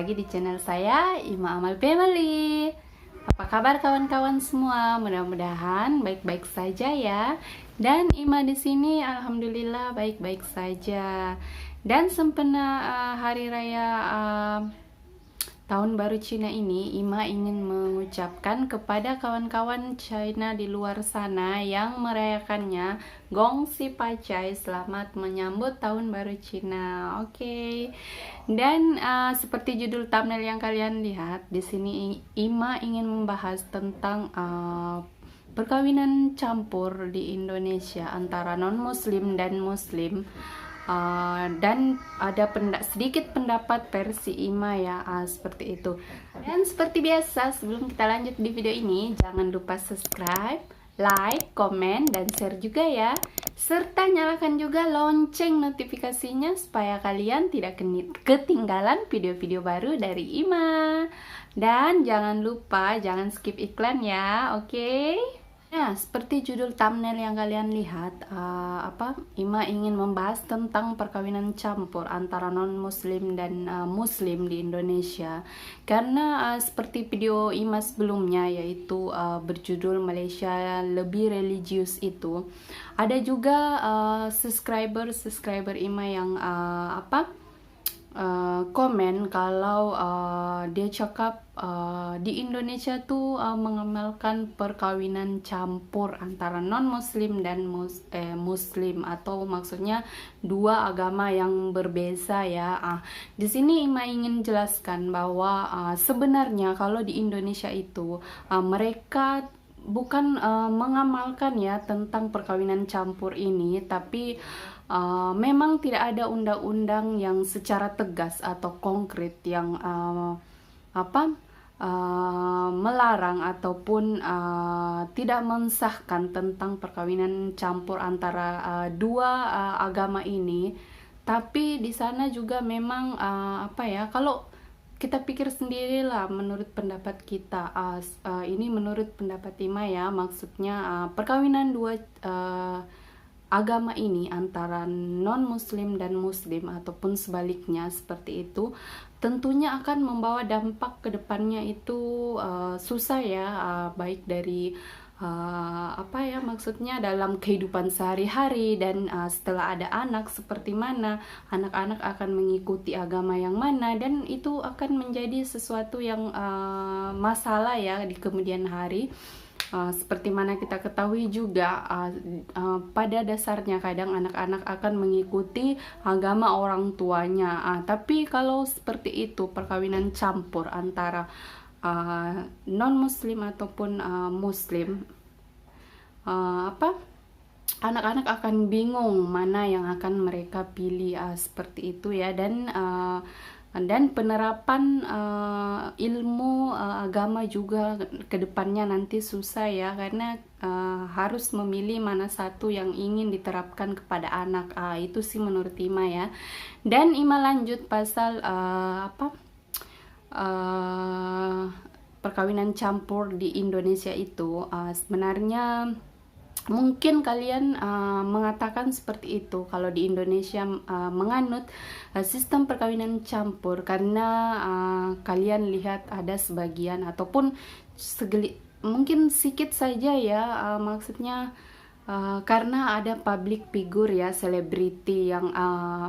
lagi di channel saya, Ima Amal Family. Apa kabar kawan-kawan semua? Mudah-mudahan baik-baik saja ya. Dan Ima di sini alhamdulillah baik-baik saja. Dan sempena hari raya Tahun Baru Cina ini, Ima ingin mengucapkan kepada kawan-kawan China di luar sana yang merayakannya, Gong Xi Pai Cai, selamat menyambut Tahun Baru Cina. Oke. Dan seperti judul thumbnail yang kalian lihat, di sini Ima ingin membahas tentang perkawinan campur di Indonesia antara non-muslim dan muslim. Dan ada sedikit pendapat versi Ima ya, seperti itu. Dan seperti biasa, sebelum kita lanjut di video ini, jangan lupa subscribe, like, komen, dan share juga ya. Serta nyalakan juga lonceng notifikasinya supaya kalian tidak ketinggalan video-video baru dari Ima. Dan jangan lupa, jangan skip iklan ya, oke? Nah, seperti judul thumbnail yang kalian lihat, Ima ingin membahas tentang perkawinan campur antara non-muslim dan muslim di Indonesia. Karena seperti video Ima sebelumnya, yaitu berjudul Malaysia Lebih Religius itu, ada juga subscriber Ima yang komen kalau dia cakap di Indonesia tuh mengamalkan perkawinan campur antara non-muslim dan muslim, atau maksudnya dua agama yang berbeda ya. Di sini Ima ingin jelaskan bahwa sebenarnya kalau di Indonesia itu mereka bukan mengamalkan ya tentang perkawinan campur ini, tapi memang tidak ada undang-undang yang secara tegas atau konkret yang melarang ataupun tidak mensahkan tentang perkawinan campur antara dua agama ini. Tapi di sana juga memang kalau kita pikir sendirilah, menurut pendapat kita, ini menurut pendapat Ima ya, maksudnya perkawinan dua agama ini antara non-muslim dan muslim ataupun sebaliknya seperti itu, tentunya akan membawa dampak ke depannya itu susah ya, baik dari maksudnya dalam kehidupan sehari-hari, dan setelah ada anak seperti mana, anak-anak akan mengikuti agama yang mana, dan itu akan menjadi sesuatu yang masalah ya di kemudian hari. Seperti mana kita ketahui juga, pada dasarnya kadang anak-anak akan mengikuti agama orang tuanya. Tapi kalau seperti itu, perkawinan campur antara non-muslim ataupun muslim, anak-anak akan bingung mana yang akan mereka pilih, seperti itu ya. Dan penerapan ilmu agama juga kedepannya nanti susah ya, karena harus memilih mana satu yang ingin diterapkan kepada anak. Itu sih menurut Ima ya. Dan Ima lanjut pasal perkawinan campur di Indonesia itu, sebenarnya mungkin kalian mengatakan seperti itu, kalau di Indonesia menganut sistem perkawinan campur karena kalian lihat ada sebagian ataupun mungkin sedikit saja ya, maksudnya karena ada public figure ya, selebriti yang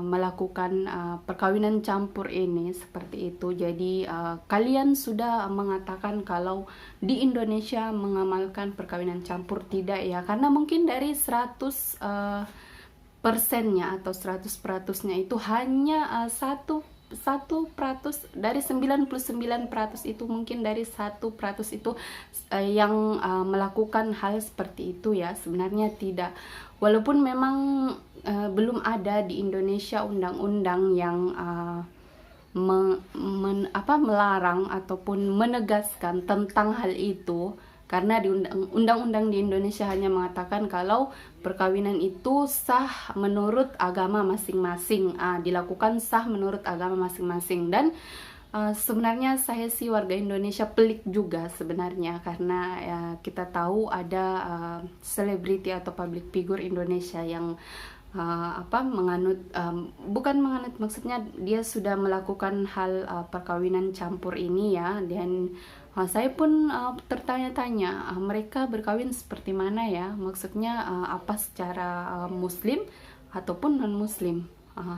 melakukan perkawinan campur ini seperti itu. Jadi kalian sudah mengatakan kalau di Indonesia mengamalkan perkawinan campur, tidak ya, karena mungkin dari 100 persennya atau 100%-nya itu hanya 1% dari 99% itu, mungkin dari 1% itu yang melakukan hal seperti itu ya. Sebenarnya tidak, walaupun memang belum ada di Indonesia undang-undang yang melarang ataupun menegaskan tentang hal itu, karena di undang-undang di Indonesia hanya mengatakan kalau perkawinan itu sah menurut agama masing-masing, dilakukan sah menurut agama masing-masing. Dan sebenarnya saya sih warga Indonesia pelik juga sebenarnya, karena kita tahu ada selebriti atau public figure Indonesia yang bukan menganut, maksudnya dia sudah melakukan hal perkawinan campur ini ya. Dan saya pun tertanya-tanya, mereka berkawin seperti mana ya, maksudnya apa secara muslim ataupun non muslim.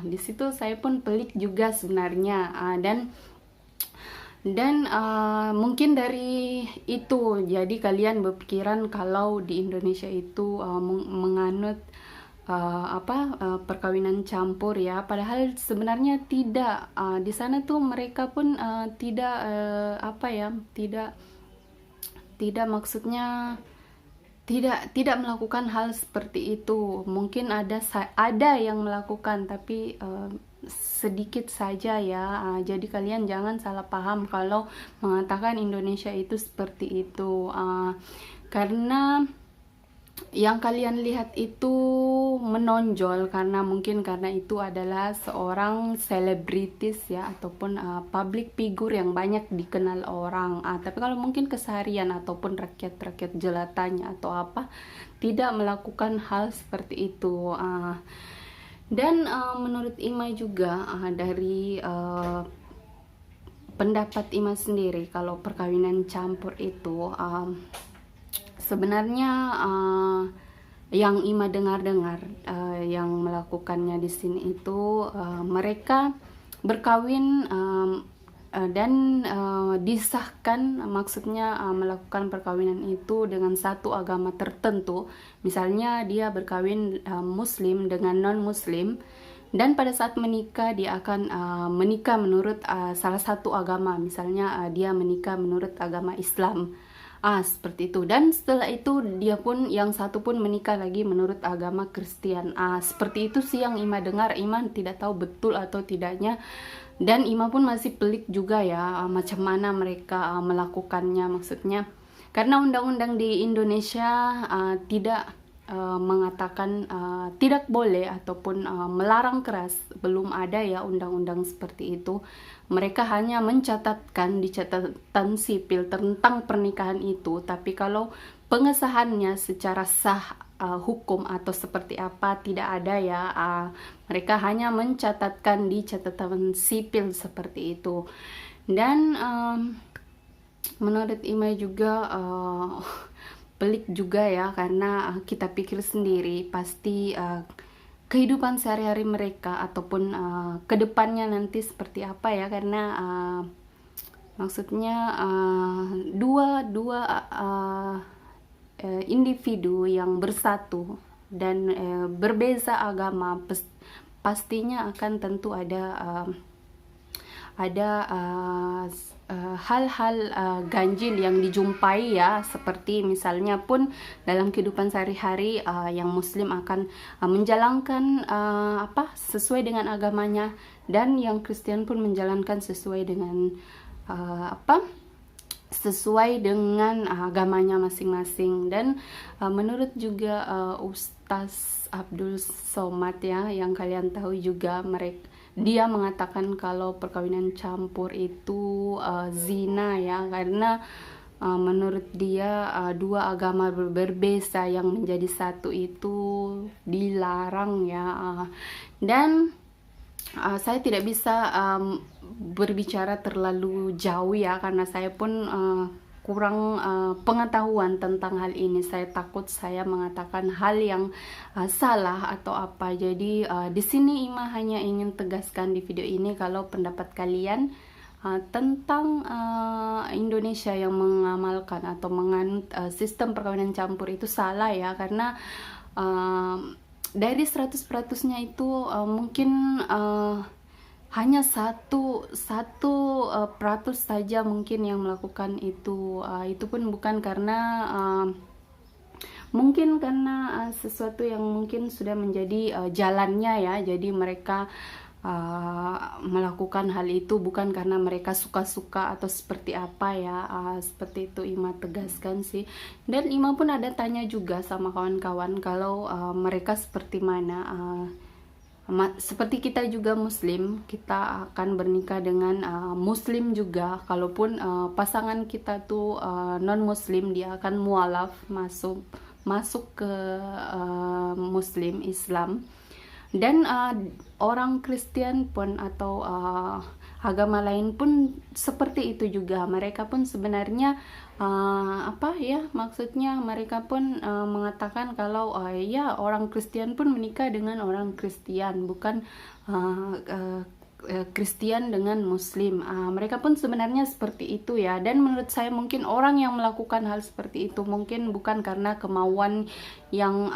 Di situ saya pun pelik juga sebenarnya. Dan mungkin dari itu jadi kalian berpikiran kalau di Indonesia itu menganut perkawinan campur ya, padahal sebenarnya tidak. Di sana tuh mereka pun tidak maksudnya tidak melakukan hal seperti itu. Mungkin ada yang melakukan, tapi sedikit saja ya. Jadi kalian jangan salah paham kalau mengatakan Indonesia itu seperti itu, karena yang kalian lihat itu menonjol karena itu adalah seorang selebritis ya, ataupun public figure yang banyak dikenal orang. Tapi kalau mungkin keseharian ataupun rakyat jelatanya atau apa, tidak melakukan hal seperti itu. Dan menurut Ima juga, dari pendapat Ima sendiri, kalau perkawinan campur itu sebenarnya yang Ima dengar-dengar, yang melakukannya di sini itu mereka berkawin dan disahkan, maksudnya melakukan perkawinan itu dengan satu agama tertentu. Misalnya dia berkawin muslim dengan non muslim, dan pada saat menikah dia akan menikah menurut salah satu agama. Misalnya dia menikah menurut agama Islam, seperti itu. Dan setelah itu dia pun, yang satu pun menikah lagi menurut agama Kristen. Seperti itu sih yang Ima dengar. Ima tidak tahu betul atau tidaknya, dan Ima pun masih pelik juga ya, macam mana mereka melakukannya. Maksudnya karena undang-undang di Indonesia tidak mengatakan tidak boleh ataupun melarang keras. Belum ada ya undang-undang seperti itu. Mereka hanya mencatatkan di catatan sipil tentang pernikahan itu, tapi kalau pengesahannya secara sah hukum atau seperti apa tidak ada ya. Mereka hanya mencatatkan di catatan sipil seperti itu. Dan menurut Ima juga pelik juga ya, karena kita pikir sendiri pasti kehidupan sehari-hari mereka ataupun kedepannya nanti seperti apa ya, karena maksudnya dua individu yang bersatu dan berbeza agama, pastinya akan tentu ada hal-hal ganjil yang dijumpai ya, seperti misalnya pun dalam kehidupan sehari-hari yang muslim akan menjalankan sesuai dengan agamanya, dan yang Kristen pun menjalankan sesuai dengan agamanya masing-masing. Dan menurut juga Ustaz Abdul Somad ya, yang kalian tahu juga, dia mengatakan kalau perkawinan campur itu zina ya, karena menurut dia dua agama berbeda yang menjadi satu itu dilarang ya. Dan saya tidak bisa berbicara terlalu jauh ya, karena saya pun kurang pengetahuan tentang hal ini. Saya takut saya mengatakan hal yang salah atau apa. Jadi di sini Ima hanya ingin tegaskan di video ini kalau pendapat kalian tentang Indonesia yang mengamalkan atau menganut sistem perkawinan campur itu salah ya, karena dari 100%-nya itu mungkin hanya satu peratus saja mungkin yang melakukan itu. Itu pun bukan karena mungkin karena sesuatu yang mungkin sudah menjadi jalannya ya. Jadi mereka melakukan hal itu bukan karena mereka suka-suka atau seperti apa ya. Seperti itu Ima tegaskan sih. Dan Ima pun ada tanya juga sama kawan-kawan kalau mereka seperti mana. Seperti kita juga muslim, kita akan bernikah dengan muslim juga. Kalaupun pasangan kita tuh non muslim, dia akan mualaf masuk ke muslim Islam. Dan orang Kristen pun atau agama lain pun seperti itu juga. Mereka pun sebenarnya maksudnya mereka pun mengatakan kalau ya orang Kristen pun menikah dengan orang Kristen, bukan Kristen dengan Muslim. Mereka pun sebenarnya seperti itu ya. Dan menurut saya mungkin orang yang melakukan hal seperti itu mungkin bukan karena kemauan yang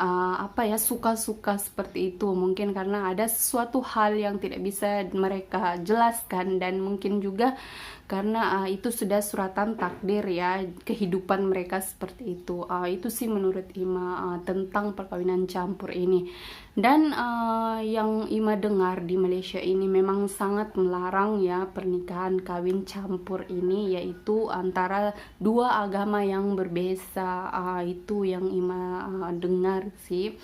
suka-suka seperti itu. Mungkin karena ada sesuatu hal yang tidak bisa mereka jelaskan, dan mungkin juga karena itu sudah suratan takdir ya, kehidupan mereka seperti itu. Itu sih menurut Ima tentang perkawinan campur ini. Dan yang Ima dengar di Malaysia ini memang sangat melarang ya pernikahan kawin campur ini, yaitu antara dua agama yang berbeda. Itu yang Ima dengar sih.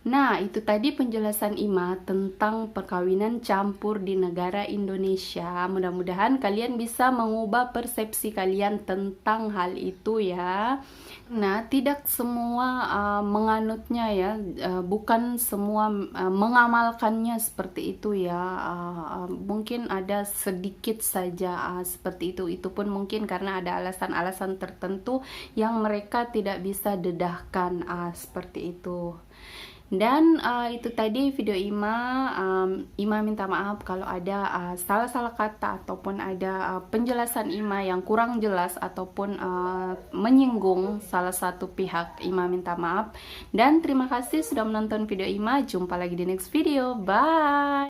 Nah, itu tadi penjelasan Ima tentang perkawinan campur di negara Indonesia. Mudah-mudahan kalian bisa mengubah persepsi kalian tentang hal itu ya. Nah, tidak semua menganutnya ya, bukan semua mengamalkannya seperti itu ya. Mungkin ada sedikit saja seperti itu. Itu pun mungkin karena ada alasan-alasan tertentu yang mereka tidak bisa dedahkan seperti itu. Dan itu tadi video Ima. Ima minta maaf kalau ada salah-salah kata ataupun ada penjelasan Ima yang kurang jelas ataupun menyinggung salah satu pihak. Ima minta maaf. Dan terima kasih sudah menonton video Ima. Jumpa lagi di next video. Bye!